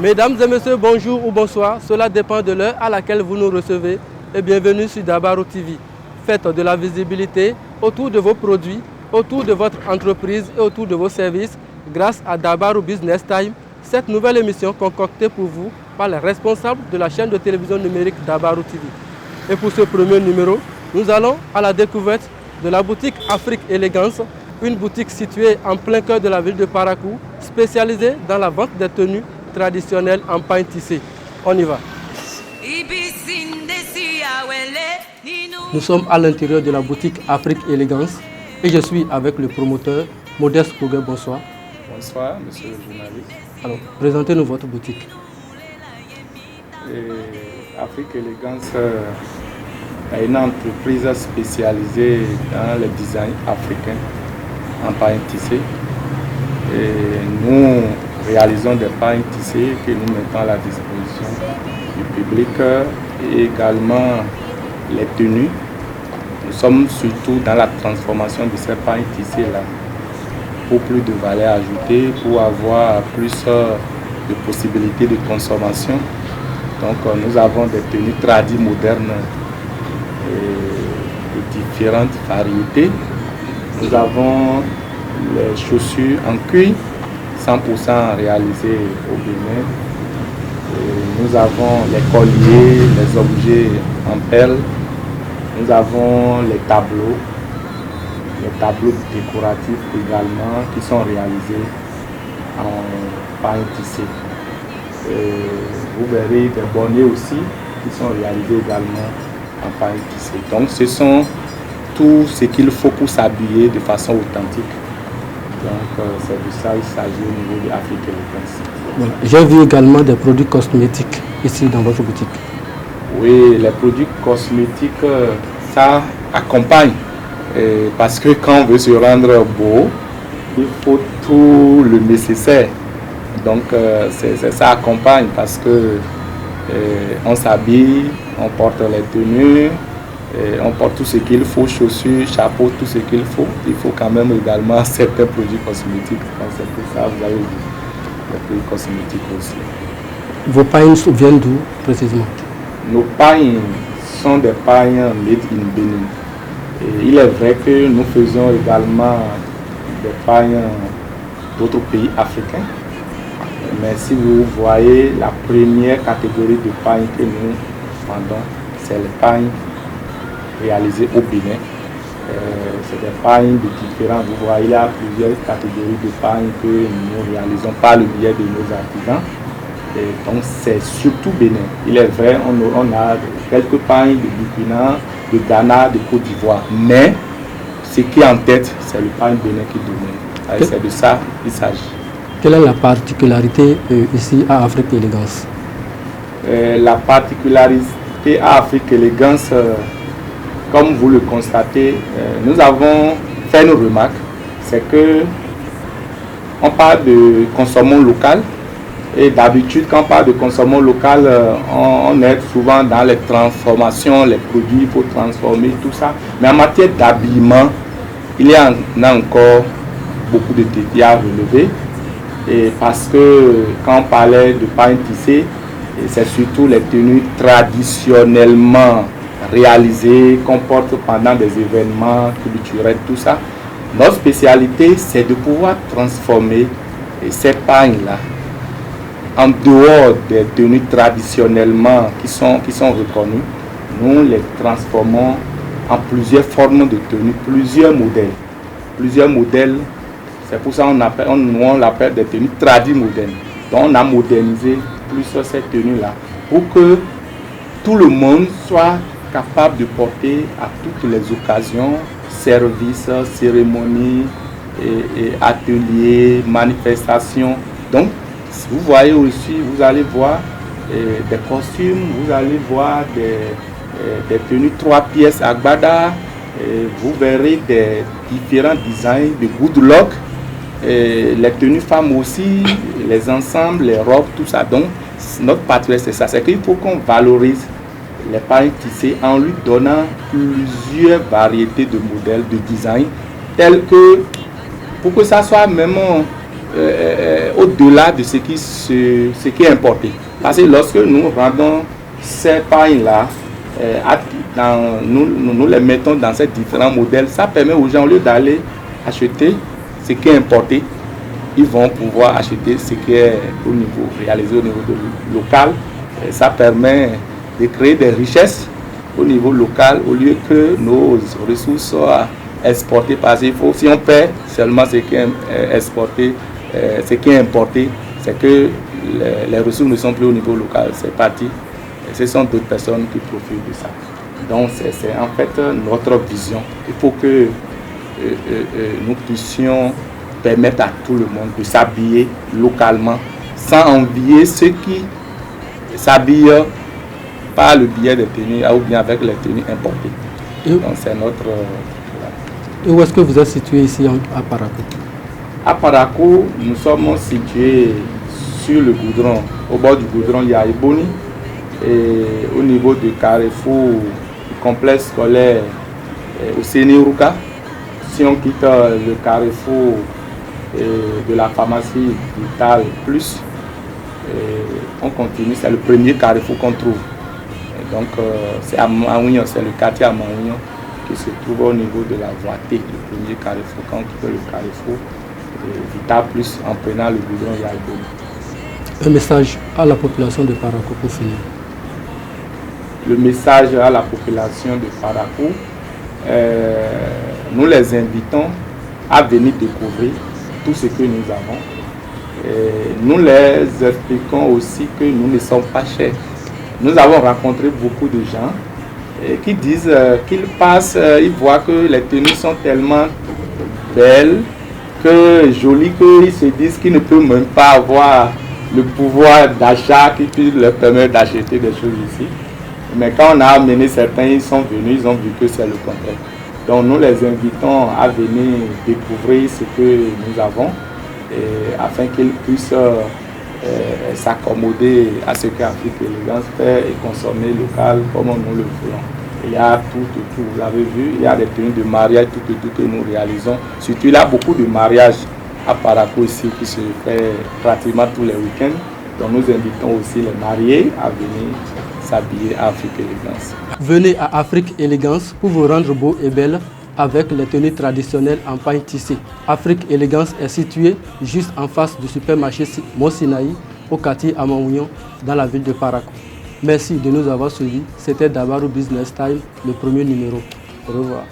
Mesdames et messieurs, bonjour ou bonsoir. Cela dépend de l'heure à laquelle vous nous recevez. Et bienvenue sur Dabarou TV. Faites de la visibilité autour de vos produits, autour de votre entreprise et autour de vos services grâce à Dabarou Business Time, cette nouvelle émission concoctée pour vous par les responsables de la chaîne de télévision numérique Dabarou TV. Et pour ce premier numéro, nous allons à la découverte de la boutique Afrique Élégance, une boutique située en plein cœur de la ville de Parakou, spécialisée dans la vente des tenues traditionnelles en pain tissé. On y va. Nous sommes à l'intérieur de la boutique Afrique Élégance et je suis avec le promoteur Modeste Kougué. Bonsoir. Bonsoir, monsieur le journaliste. Alors, présentez-nous votre boutique. Afrique Élégance est une entreprise spécialisée dans le design africain en pain tissé. Et nous réalisons des pains tissés que nous mettons à la disposition du public et également les tenues. Nous sommes surtout dans la transformation de ces pains tissés-là pour plus de valeur ajoutée, pour avoir plus de possibilités de consommation. Donc nous avons des tenues tradies modernes de différentes variétés. Nous avons les chaussures en cuir 100% réalisées au Bénin. Et nous avons les colliers, les objets en perles. Nous avons les tableaux décoratifs également qui sont réalisés en pain tissé. Et vous verrez des bonnets aussi qui sont réalisés également en pain tissé. Donc ce sont tout ce qu'il faut pour s'habiller de façon authentique. Donc c'est de ça qu'il s'agit au niveau de Afrique Élégance. Voilà. J'ai vu également des produits cosmétiques ici dans votre boutique. Oui, les produits cosmétiques, ça accompagne. Parce que quand on veut se rendre beau, il faut tout le nécessaire. Donc ça accompagne parce que on s'habille, on porte les tenues, on porte tout ce qu'il faut, chaussures, chapeaux, tout ce qu'il faut. Il faut quand même également certains produits cosmétiques. Donc c'est pour ça que vous avez vu les produits cosmétiques aussi. Vos pains viennent d'où précisément? Nos pains sont des pains made in Benin. Et il est vrai que nous faisons également des pains d'autres pays africains. Mais si vous voyez la première catégorie de pains que nous vendons, c'est les pains réalisés au Bénin. C'est des pains de différents. Vous voyez, il y a plusieurs catégories de pains que nous réalisons par le biais de nos artisans. Et donc c'est surtout Bénin. Il est vrai, on a quelques pains de Burkina, de Ghana, de Côte d'Ivoire. Mais ce qui est en tête, c'est le pain Bénin qui domine. C'est de ça qu'il s'agit. Quelle est la particularité ici à Afrique Élégance? La particularité à Afrique Élégance, comme vous le constatez, nous avons fait une remarque, c'est que on parle de consommation local. Et d'habitude, quand on parle de consommation locale, on est souvent dans les transformations, les produits, il faut transformer, tout ça. Mais en matière d'habillement, il y en a encore beaucoup de défis à relever. Et parce que quand on parlait de pain tissé, c'est surtout les tenues traditionnellement réalisées, qu'on porte pendant des événements culturels, tout ça. Notre spécialité, c'est de pouvoir transformer ces pains-là en dehors des tenues traditionnellement qui sont reconnues. Nous les transformons en plusieurs formes de tenues, plusieurs modèles. Plusieurs modèles, c'est pour ça qu'on l'appelle des tenues tradies modernes. Donc on a modernisé plus ces tenues-là pour que tout le monde soit capable de porter à toutes les occasions, services, cérémonies, et ateliers, manifestations. Donc vous voyez aussi, vous allez voir des costumes, vous allez voir des tenues 3 pièces agbada, vous verrez des différents designs de good luck, les tenues femmes aussi, les ensembles, les robes, tout ça. Donc notre partenaire c'est ça, c'est qu'il faut qu'on valorise les pains tissés en lui donnant plusieurs variétés de modèles, de design, tels que pour que ça soit même au-delà de ce qui est importé. Parce que lorsque nous rendons ces pailles-là, nous les mettons dans ces différents modèles, ça permet aux gens, au lieu d'aller acheter ce qui est importé, ils vont pouvoir acheter ce qui est réalisé au niveau local. Et ça permet de créer des richesses au niveau local au lieu que nos ressources soient exportées. Parce qu'il faut, si on paie seulement ce qui est exporté, ce qui est importé, c'est que les ressources ne sont plus au niveau local. C'est parti. Et ce sont d'autres personnes qui profitent de ça. Donc c'est en fait notre vision. Il faut que nous puissions permettre à tout le monde de s'habiller localement sans envier ceux qui s'habillent par le biais des tenues ou bien avec les tenues importées. Donc c'est notre... Et où est-ce que vous êtes situé ici à Parakou? À Parakou, nous sommes situés sur le goudron. Au bord du goudron, il y a Eboni. Et au niveau du carrefour du complexe scolaire au Sénérouka, si on quitte le carrefour de la pharmacie Vital Plus, on continue, c'est le premier carrefour qu'on trouve. Et donc c'est à Maouignon, c'est le quartier à Maouignon qui se trouve au niveau de la voie T, le premier carrefour. Quand on quitte le carrefour Vital Plus, en prenant le goudron, il y a Eboni. Un message à la population de Parakou pour finir. Le message à la population de Parakou, nous les invitons à venir découvrir tout ce que nous avons. Et nous les expliquons aussi que nous ne sommes pas chers. Nous avons rencontré beaucoup de gens qui disent qu'ils passent, ils voient que les tenues sont tellement belles, que jolies, qu'ils se disent qu'ils ne peuvent même pas avoir le pouvoir d'achat qui puisse leur permettre d'acheter des choses ici. Mais quand on a amené certains, ils sont venus, ils ont vu que c'est le contraire. Donc nous les invitons à venir découvrir ce que nous avons afin qu'ils puissent s'accommoder à ce qu'Afrique Élégance fait et consommer local comme nous le voulons. Il y a tout, vous l'avez vu, il y a des tenues de mariage, tout que nous réalisons. Surtout il y a beaucoup de mariages à Parakou ici qui se fait pratiquement tous les week-ends. Donc nous invitons aussi les mariés à venir s'habiller à Afrique Élégance. Venez à Afrique Élégance pour vous rendre beau et belle avec les tenues traditionnelles en paille tissée. Afrique Élégance est située juste en face du supermarché Mosinaï au quartier Amaouignon dans la ville de Parakou. Merci de nous avoir suivis. C'était Dabarou Business Time, le premier numéro. Au revoir.